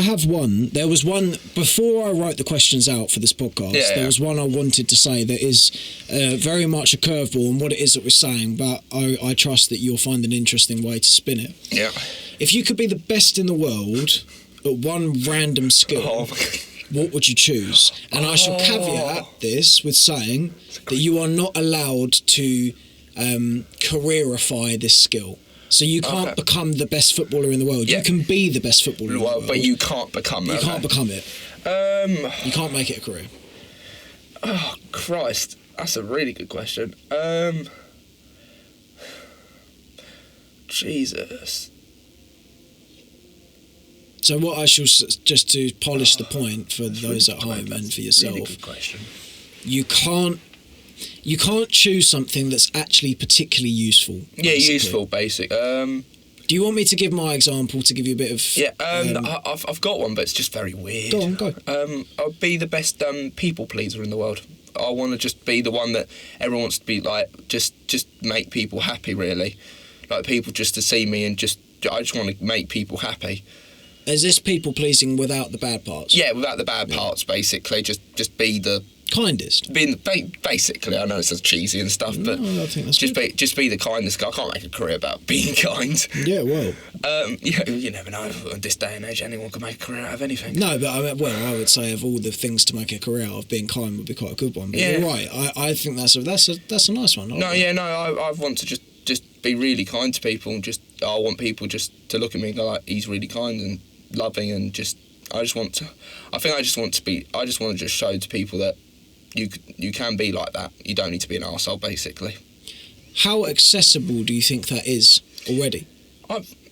I have one. There was one before I wrote the questions out for this podcast. There was one I wanted to say that is very much a curveball on what it is that we're saying, but I trust that you'll find an interesting way to spin it. Yeah. If you could be the best in the world at one random skill, what would you choose? And I shall caveat this with saying that you are not allowed to careerify this skill. So you can't become the best footballer in the world. You can be the best footballer in the world. But you can't become that. You can't become it. You can't make it a career. Oh, Christ. That's a really good question. Jesus. So what I shall, just to polish the point for those at home and for yourself, really good question. You can't choose something that's actually particularly useful. Basically. Yeah, useful, basic. Do you want me to give my example to give you a bit of... Yeah, I've got one, but it's just very weird. Go on, go. I'll be the best people pleaser in the world. I want to just be the one that everyone wants to be like, just make people happy, really. Like, people just to see me and I just want to make people happy. Is this people pleasing without the bad parts? Yeah, without the bad parts, basically. Just be the... kindest. Basically, I know it's cheesy and stuff, but I think that's just be the kindest guy. I can't make a career about being kind. Yeah, well. You never know. In this day and age, anyone can make a career out of anything. No, but I would say of all the things to make a career out of, being kind would be quite a good one. But you're right. I think that's a nice one. I want to just be really kind to people, and I want people just to look at me and go like, he's really kind and loving, and I just want to just show to people that you can be like that. You don't need to be an arsehole, basically. How accessible do you think that is already?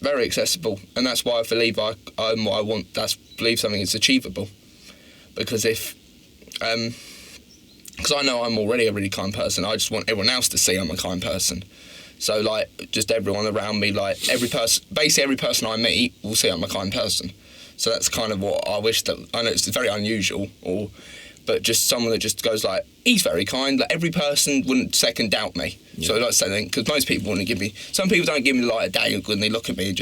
Very accessible, and that's why I believe believe something is achievable. Because because I know I'm already a really kind person, I just want everyone else to see I'm a kind person. So like, just everyone around me, like basically every person I meet will see I'm a kind person. So that's kind of what I wish that, I know it's very unusual, but just someone that just goes like, he's very kind, like every person wouldn't second doubt me. Yeah. So like saying, because most people wouldn't give me, some people don't give me the light of day when they look at me and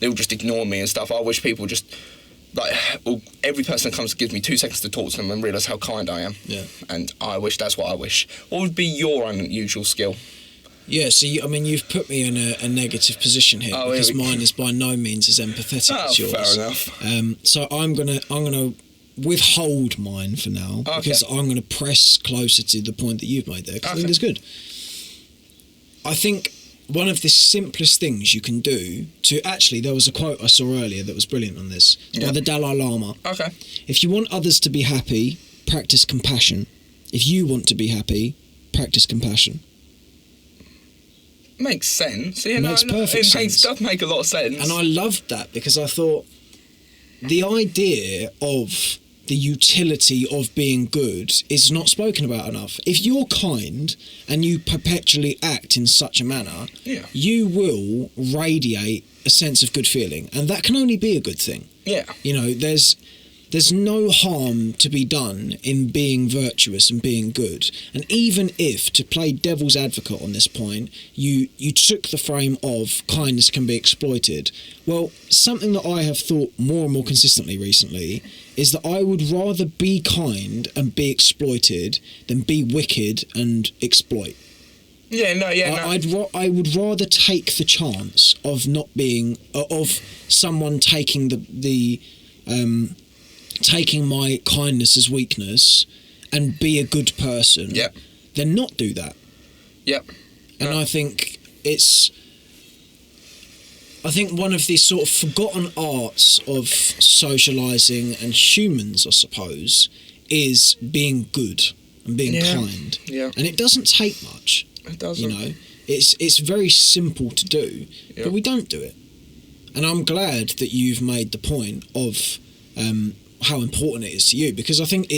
they'll just ignore me and stuff. I wish people just, like, every person that comes gives me 2 seconds to talk to them and realise how kind I am. Yeah. And that's what I wish. What would be your unusual skill? Yeah, so you've put me in a negative position here, because mine is by no means as empathetic as yours. Fair enough. So I'm gonna withhold mine for now, because I'm gonna press closer to the point that you've made there, because I think it's good. I think one of the simplest things you can do there was a quote I saw earlier that was brilliant on this, by the Dalai Lama. Okay. If you want others to be happy, practice compassion. If you want to be happy, practice compassion. Makes sense. Yeah, makes perfect sense. It does make a lot of sense. And I loved that, because I thought the idea of the utility of being good is not spoken about enough. If you're kind and you perpetually act in such a manner, you will radiate a sense of good feeling, and that can only be a good thing. Yeah. You know, there's no harm to be done in being virtuous and being good. And even if, to play devil's advocate on this point, you took the frame of kindness can be exploited, well, something that I have thought more and more consistently recently is that I would rather be kind and be exploited than be wicked and exploit. I would rather take the chance of not being, of someone taking taking my kindness as weakness and be a good person, then not do that. And I think one of these sort of forgotten arts of socialising and humans, I suppose, is being good and being kind. And it doesn't take much. It doesn't. You know, it's very simple to do, but we don't do it. And I'm glad that you've made the point of how important it is to you, because I think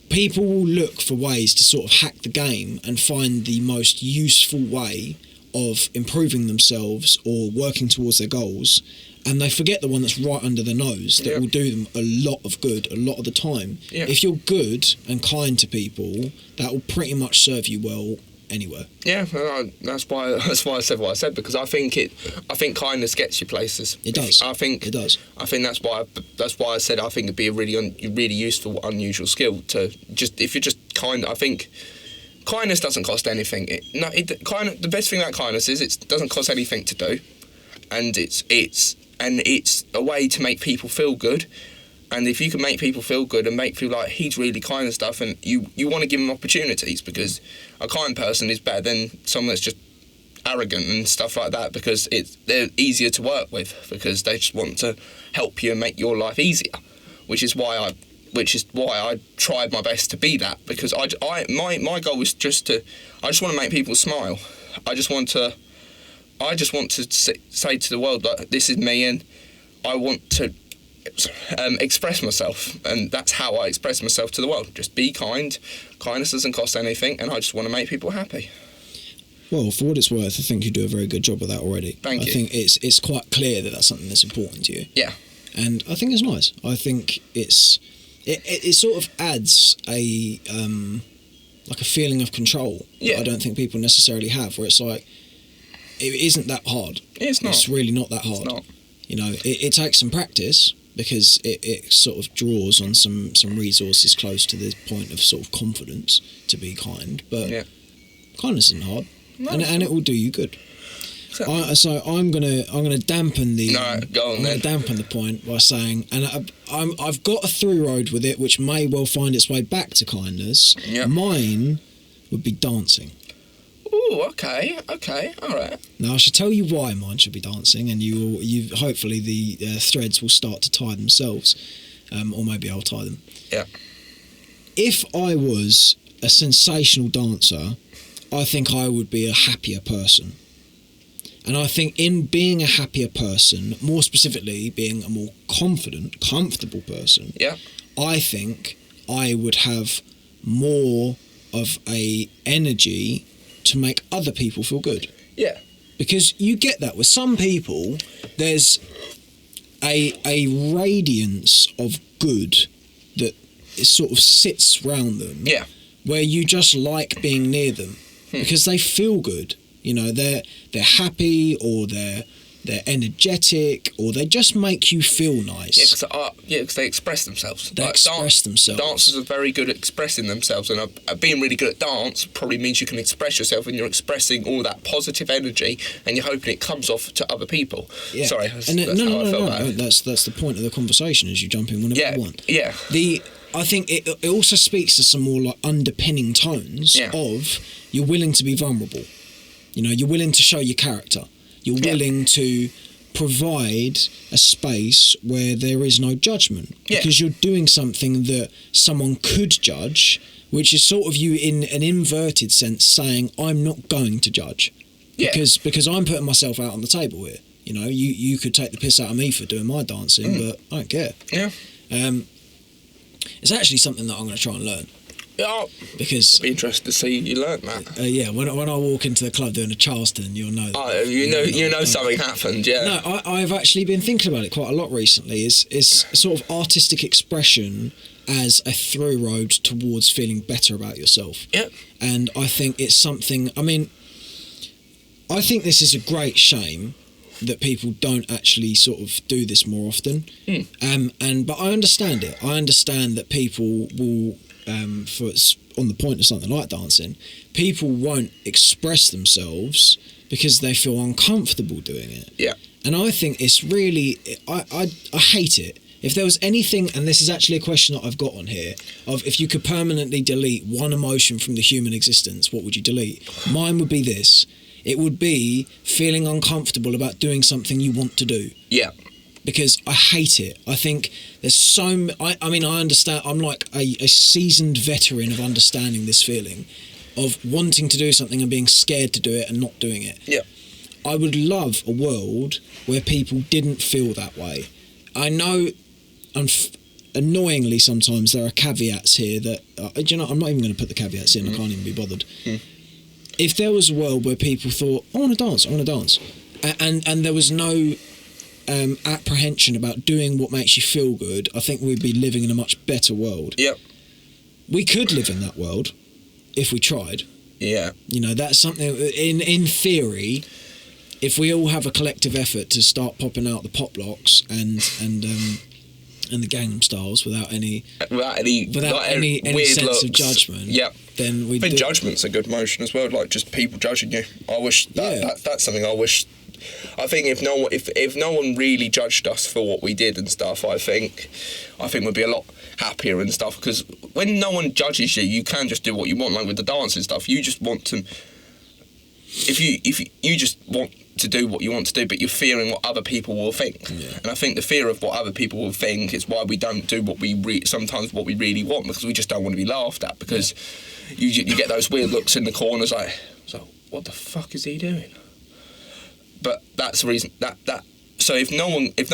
people will look for ways to sort of hack the game and find the most useful way of improving themselves or working towards their goals, and they forget the one that's right under their nose that will do them a lot of good a lot of the time. If you're good and kind to people, that will pretty much serve you well anywhere. Yeah, that's why I said what I said, because I think kindness gets you places. It does. It does. I think that's why I said I think it'd be a really useful, unusual skill to just, if you're just kind. I think kindness doesn't cost anything. The best thing about kindness is it doesn't cost anything to do, and it's a way to make people feel good. And if you can make people feel good and make feel like he's really kind and stuff, and you want to give them opportunities, because a kind person is better than someone that's just arrogant and stuff like that, because they're easier to work with, because they just want to help you and make your life easier, which is why I tried my best to be that, because my goal was I just want to make people smile. I just want to say to the world that this is me, and I want to express myself, and that's how I express myself to the world. Just be kind. Kindness doesn't cost anything, and I just want to make people happy. Well, for what it's worth, I think you do a very good job of that already. Thank you. I think it's quite clear that that's something that's important to you. Yeah. And I think it's nice. I think it sort of adds a like a feeling of control that I don't think people necessarily have, where it's like, it isn't that hard. It's not. It's really not that hard. It's not. You know, it takes some practice, because it sort of draws on some resources close to the point of sort of confidence to be kind. But kindness isn't hard, and it will do you good. So I'm gonna dampen the dampen the point by saying, and I've got a through road with it, which may well find its way back to kindness. Yep. Mine would be dancing. Ooh, okay, all right. Now I should tell you why mine should be dancing, and you hopefully the threads will start to tie themselves, or maybe I'll tie them. Yeah. If I was a sensational dancer, I think I would be a happier person. And I think in being a happier person, more specifically being a more confident, comfortable person, I think I would have more of a energy to make other people feel good. Yeah. Because you get that with some people, there's a radiance of good that sort of sits round them. Yeah. Where you just like being near them because they feel good. You know, they're happy, or they're energetic, or they just make you feel nice. Because they express themselves. Themselves. Dancers are very good at expressing themselves, and being really good at dance probably means you can express yourself, and you're expressing all that positive energy, and you're hoping it comes off to other people. Yeah. Sorry, that's how I felt about it. That's the point of the conversation, is you jump in whenever you want. Yeah. I think it also speaks to some more like underpinning tones of you're willing to be vulnerable. You know, you're willing to show your character. You're willing to provide a space where there is no judgment, because you're doing something that someone could judge, which is sort of you in an inverted sense saying, I'm not going to judge, because I'm putting myself out on the table here. You know, you could take the piss out of me for doing my dancing, but I don't care. Yeah. It's actually something that I'm going to try and learn. Yeah, because I'll be interested to see you learn that. When I walk into the club doing a Charleston, you'll know. You know something happened. Yeah. No, I've actually been thinking about it quite a lot recently. Is sort of artistic expression as a through road towards feeling better about yourself. Yeah. And I think it's something. I mean, I think this is a great shame that people don't actually sort of do this more often. But I understand it. I understand that people will. On the point of something like dancing, people won't express themselves because they feel uncomfortable doing it. Yeah. And I think it's really, I hate it. If there was anything, and this is actually a question that I've got on here, of if you could permanently delete one emotion from the human existence, what would you delete? Mine would be this. It would be feeling uncomfortable about doing something you want to do. Yeah. Because I hate it. I think there's I understand. I'm like a seasoned veteran of understanding this feeling of wanting to do something and being scared to do it and not doing it. Yeah. I would love a world where people didn't feel that way. I know, annoyingly, sometimes there are caveats here that, I'm not even going to put the caveats in. I can't even be bothered. If there was a world where people thought, I want to dance, and there was no apprehension about doing what makes you feel good, I think we'd be living in a much better world. Yep. We could live in that world if we tried. Yeah. You know, that's something, in theory, if we all have a collective effort to start popping out the pop locks and the Gangnam Styles without any weird sense looks. of judgment, Yep. then we. I think judgment's a good emotion as well. Like just people judging you. I wish that's something I wish. I think if no one really judged us for what we did and stuff, I think we'd be a lot happier and stuff. Because when no one judges you, you can just do what you want. Like with the dance and stuff, you just want to. If you just want to do what you want to do, but you're fearing what other people will think. Yeah. And I think the fear of what other people will think is why we don't do what we sometimes what we really want, because we just don't want to be laughed at. Because you get those weird looks in the corners, like, so what the fuck is he doing? But that's the reason that so if no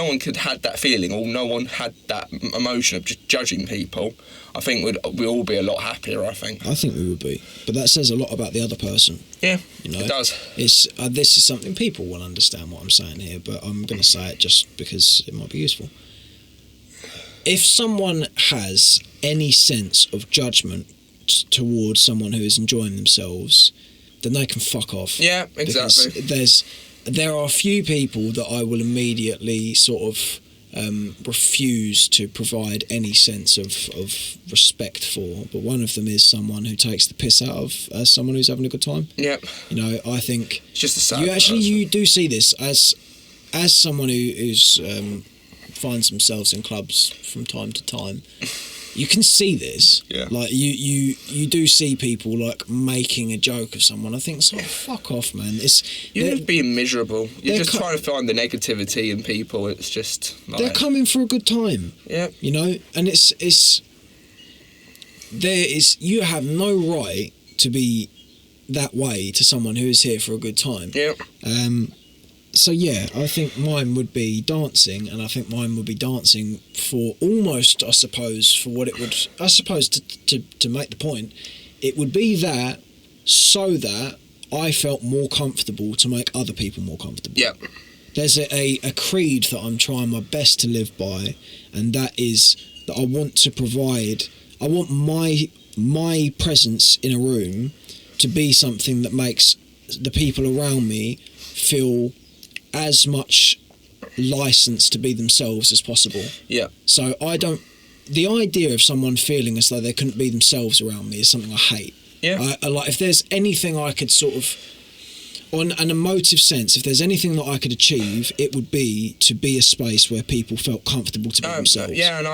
one could had that feeling, or no one had that emotion of just judging people, I think we'd all be a lot happier. I think we would be, but that says a lot about the other person. Yeah, you know, it does. It's this is something people will understand what I'm saying here, but I'm going to say it just because it might be useful. If someone has any sense of judgment towards someone who is enjoying themselves, then they can fuck off. Yeah, exactly. Because there are a few people that I will immediately sort of refuse to provide any sense of respect for, but one of them is someone who takes the piss out of someone who's having a good time. Yep. You know, I think it's just a sad you do see this as someone who's finds themselves in clubs from time to time. You can see this. Yeah. Like you do see people like making a joke of someone. I think, so fuck off, man. You're just being miserable. You're just trying to find the negativity in people. It's just like, they're coming for a good time. Yeah. You know, and you have no right to be that way to someone who is here for a good time. Yeah. So yeah, I think mine would be dancing, and I think mine would be dancing for almost, I suppose, for what it would. I suppose to make the point, it would be that so that I felt more comfortable to make other people more comfortable. Yeah. There's a creed that I'm trying my best to live by, and that is that I want to provide. I want my presence in a room to be something that makes the people around me feel as much license to be themselves as possible. Yeah. So the idea of someone feeling as though they couldn't be themselves around me is something I hate. Yeah. I like, if there's anything I could sort of, on an emotive sense, if there's anything that I could achieve, it would be to be a space where people felt comfortable to be themselves. Yeah, and